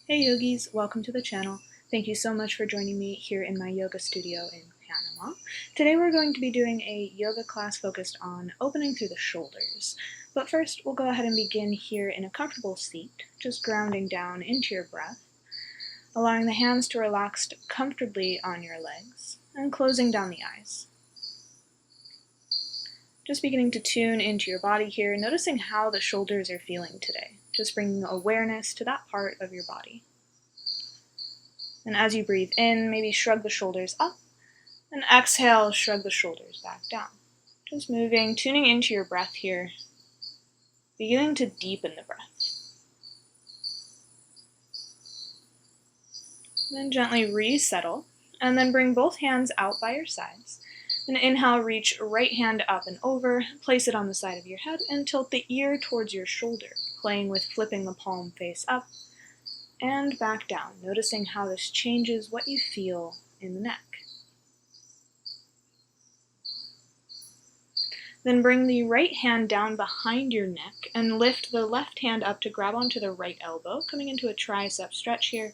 Hey yogis, welcome to the channel. Thank you so much for joining me here in my yoga studio in Panama. Today we're going to be doing a yoga class focused on opening through the shoulders. But first, we'll go ahead and begin here in a comfortable seat, just grounding down into your breath, allowing the hands to relax comfortably on your legs, and closing down the eyes. Just beginning to tune into your body here, noticing how the shoulders are feeling today. Just bringing awareness to that part of your body. And as you breathe in, maybe shrug the shoulders up, and exhale, shrug the shoulders back down. Just moving, tuning into your breath here, beginning to deepen the breath. Then gently resettle, and then bring both hands out by your sides. And inhale, reach right hand up and over, place it on the side of your head, and tilt the ear towards your shoulder, playing with flipping the palm face up and back down, noticing how this changes what you feel in the neck. Then bring the right hand down behind your neck and lift the left hand up to grab onto the right elbow, coming into a tricep stretch here.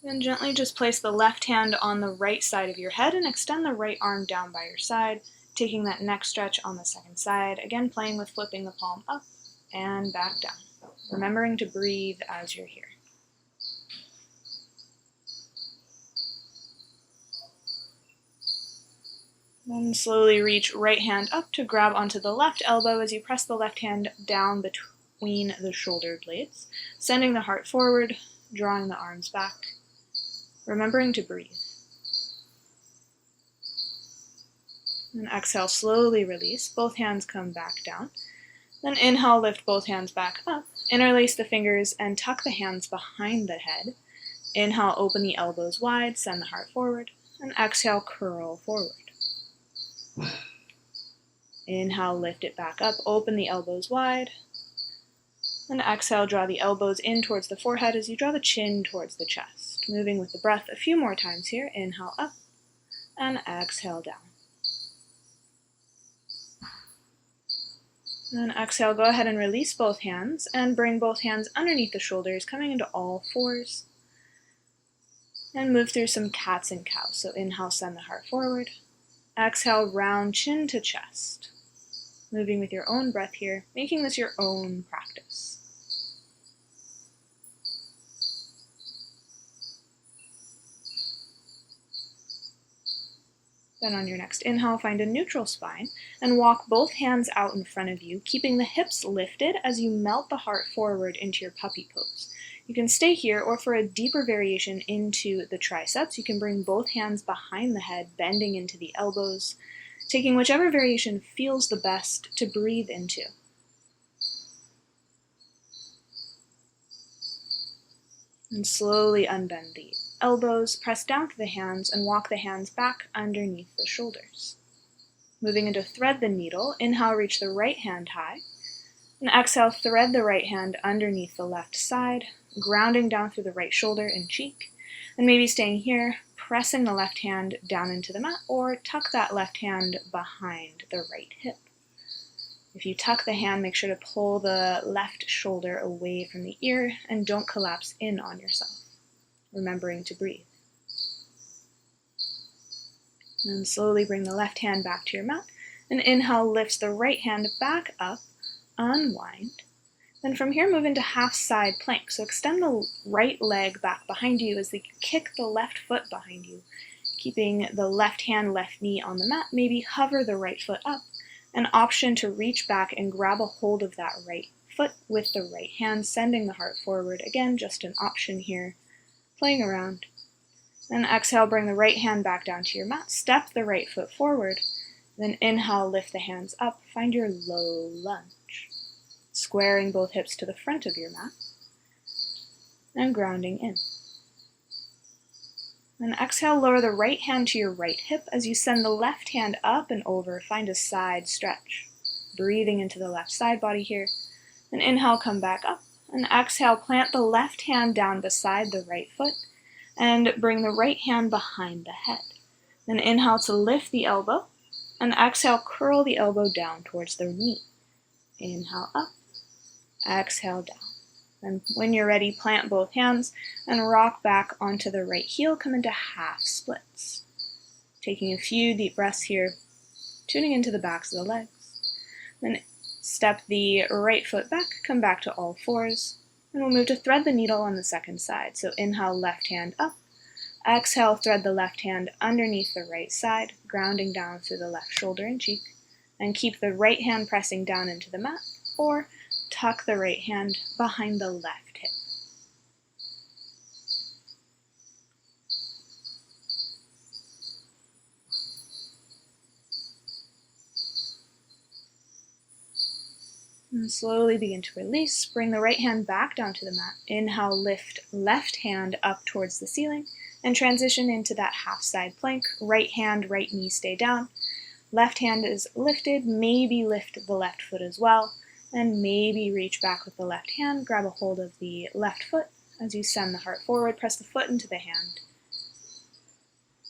Then gently just place the left hand on the right side of your head and extend the right arm down by your side, taking that neck stretch on the second side, again playing with flipping the palm up and back down, remembering to breathe as you're here. Then slowly reach right hand up to grab onto the left elbow as you press the left hand down between the shoulder blades, sending the heart forward, drawing the arms back, remembering to breathe. And exhale, slowly release. Both hands come back down. Then inhale, lift both hands back up. Interlace the fingers and tuck the hands behind the head. Inhale, open the elbows wide, send the heart forward. And exhale, curl forward. Inhale, lift it back up, open the elbows wide. And exhale, draw the elbows in towards the forehead as you draw the chin towards the chest. Moving with the breath a few more times here. Inhale up and exhale down. And exhale, go ahead and release both hands and bring both hands underneath the shoulders, coming into all fours. And move through some cats and cows. So inhale, send the heart forward. Exhale, round chin to chest. Moving with your own breath here, making this your own practice. Then on your next inhale, find a neutral spine and walk both hands out in front of you, keeping the hips lifted as you melt the heart forward into your puppy pose. You can stay here, or for a deeper variation into the triceps, you can bring both hands behind the head, bending into the elbows, taking whichever variation feels the best to breathe into. And slowly unbend the elbows, press down to the hands, and walk the hands back underneath the shoulders. Moving into thread the needle, inhale, reach the right hand high, and exhale, thread the right hand underneath the left side, grounding down through the right shoulder and cheek, and maybe staying here, pressing the left hand down into the mat, or tuck that left hand behind the right hip. If you tuck the hand, make sure to pull the left shoulder away from the ear and don't collapse in on yourself, remembering to breathe. And slowly bring the left hand back to your mat, and inhale lifts the right hand back up, unwind. Then from here, move into half side plank. So extend the right leg back behind you as you kick the left foot behind you, keeping the left hand, left knee on the mat. Maybe hover the right foot up, an option to reach back and grab a hold of that right foot with the right hand, sending the heart forward. Again, just an option here, playing around. Then exhale, bring the right hand back down to your mat, step the right foot forward, then inhale, lift the hands up, find your low lunge, squaring both hips to the front of your mat, and grounding in. Then exhale, lower the right hand to your right hip as you send the left hand up and over, find a side stretch, breathing into the left side body here, then inhale, come back up, and exhale, plant the left hand down beside the right foot, and bring the right hand behind the head. Then inhale to lift the elbow, and exhale, curl the elbow down towards the knee. Inhale up, exhale down. And when you're ready, plant both hands and rock back onto the right heel, come into half splits. Taking a few deep breaths here, tuning into the backs of the legs. Then step the right foot back, come back to all fours, and we'll move to thread the needle on the second side. So inhale, left hand up. Exhale, thread the left hand underneath the right side, grounding down through the left shoulder and cheek. And keep the right hand pressing down into the mat, or tuck the right hand behind the left hip. And slowly begin to release. Bring the right hand back down to the mat. Inhale, lift left hand up towards the ceiling and transition into that half side plank. Right hand, right knee stay down. Left hand is lifted. Maybe lift the left foot as well. And maybe reach back with the left hand. Grab a hold of the left foot as you send the heart forward. Press the foot into the hand.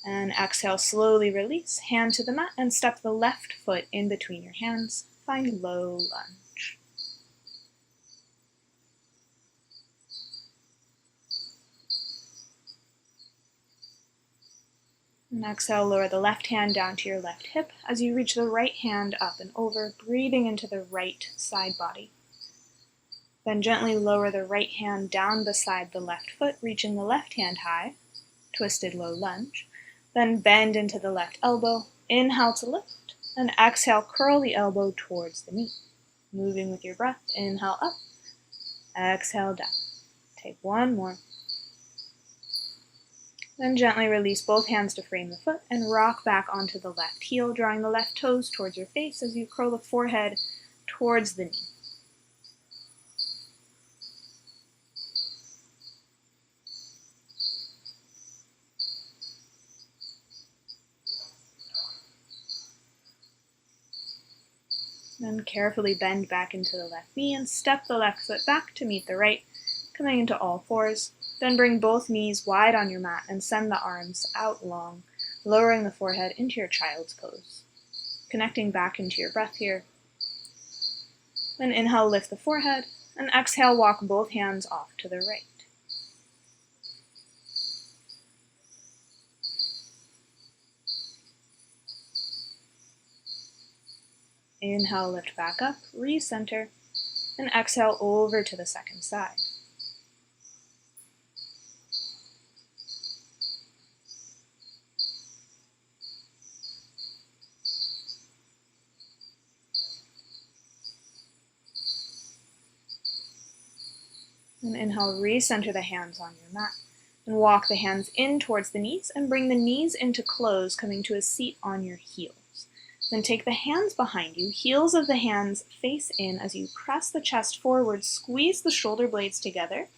And exhale, slowly release. Hand to the mat and step the left foot in between your hands. Find low lunge. And exhale, lower the left hand down to your left hip as you reach the right hand up and over, breathing into the right side body. Then gently lower the right hand down beside the left foot, reaching the left hand high, twisted low lunge. Then bend into the left elbow, inhale to lift, and exhale, curl the elbow towards the knee. Moving with your breath, inhale up, exhale down. Take one more. Then gently release both hands to frame the foot and rock back onto the left heel, drawing the left toes towards your face as you curl the forehead towards the knee. Then carefully bend back into the left knee and step the left foot back to meet the right, coming into all fours. Then bring both knees wide on your mat and send the arms out long, lowering the forehead into your child's pose. Connecting back into your breath here. Then inhale, lift the forehead, and exhale, walk both hands off to the right. Inhale, lift back up, recenter, and exhale over to the second side. And inhale, recenter the hands on your mat. And walk the hands in towards the knees and bring the knees into close, coming to a seat on your heels. Then take the hands behind you, heels of the hands face in as you press the chest forward, squeeze the shoulder blades together.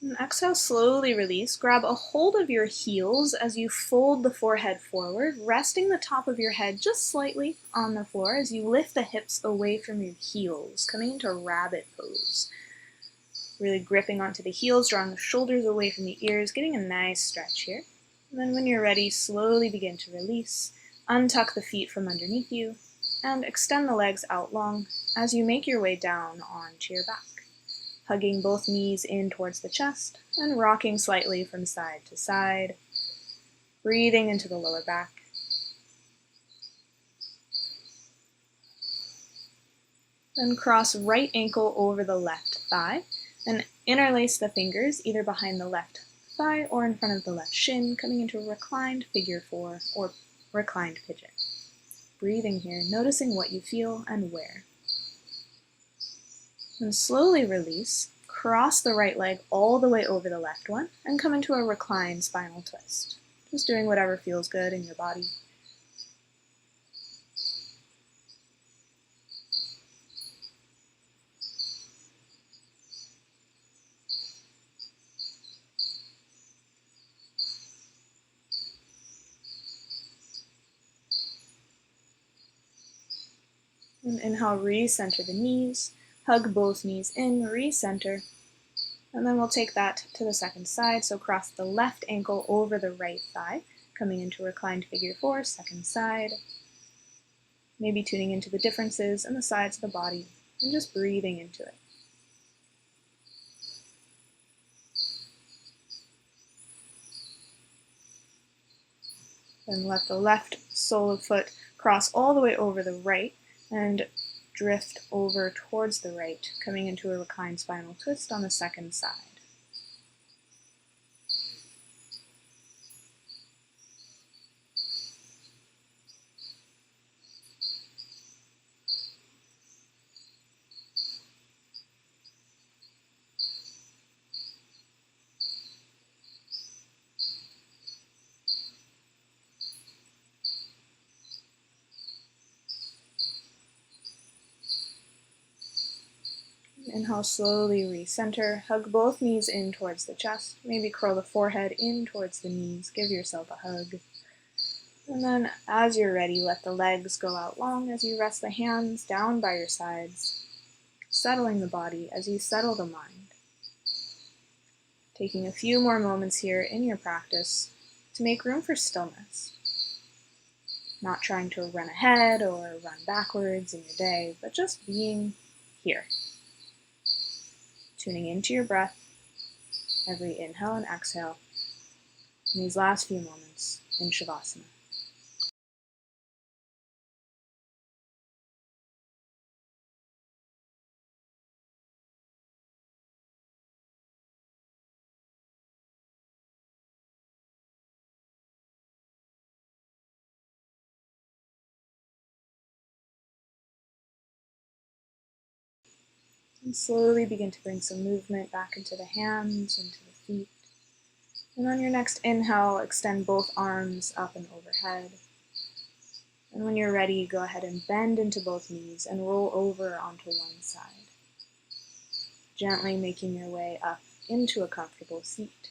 And exhale, slowly release. Grab a hold of your heels as you fold the forehead forward, resting the top of your head just slightly on the floor as you lift the hips away from your heels, coming into rabbit pose. Really gripping onto the heels, drawing the shoulders away from the ears, getting a nice stretch here. And then when you're ready, slowly begin to release. Untuck the feet from underneath you and extend the legs out long as you make your way down onto your back. Hugging both knees in towards the chest and rocking slightly from side to side, breathing into the lower back. Then cross right ankle over the left thigh and interlace the fingers either behind the left thigh or in front of the left shin, coming into a reclined figure four or reclined pigeon. Breathing here, noticing what you feel and where. And slowly release, cross the right leg all the way over the left one, and come into a reclined spinal twist. Just doing whatever feels good in your body. And inhale, recenter the knees. Hug both knees in, recenter, And then we'll take that to the second side, so cross the left ankle over the right thigh, coming into reclined figure 4, second side, maybe tuning into the differences in the sides of the body, and just breathing into it. Then let the left sole of foot cross all the way over the right, and drift over towards the right, coming into a reclined spinal twist on the second side. Inhale, slowly recenter. Hug both knees in towards the chest. Maybe curl the forehead in towards the knees. Give yourself a hug. And then, as you're ready, let the legs go out long as you rest the hands down by your sides, settling the body as you settle the mind. Taking a few more moments here in your practice to make room for stillness. Not trying to run ahead or run backwards in your day, but just being here. Tuning into your breath, every inhale and exhale, in these last few moments in Shavasana. And slowly begin to bring some movement back into the hands, into the feet. And on your next inhale, extend both arms up and overhead. And when you're ready, go ahead and bend into both knees and roll over onto one side, gently making your way up into a comfortable seat.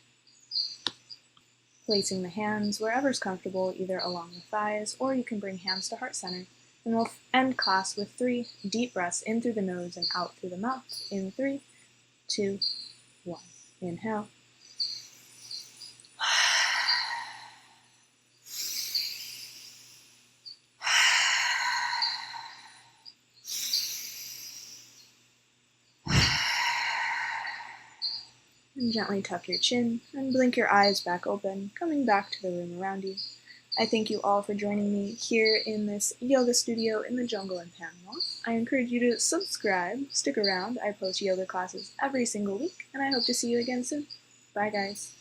Placing the hands wherever's comfortable, either along the thighs, or you can bring hands to heart center. And we'll end class with 3 deep breaths in through the nose and out through the mouth. In 3, 2, 1. Inhale. And gently tuck your chin and blink your eyes back open, coming back to the room around you. I thank you all for joining me here in this yoga studio in the jungle in Panama. I encourage you to subscribe, stick around. I post yoga classes every single week, and I hope to see you again soon. Bye, guys.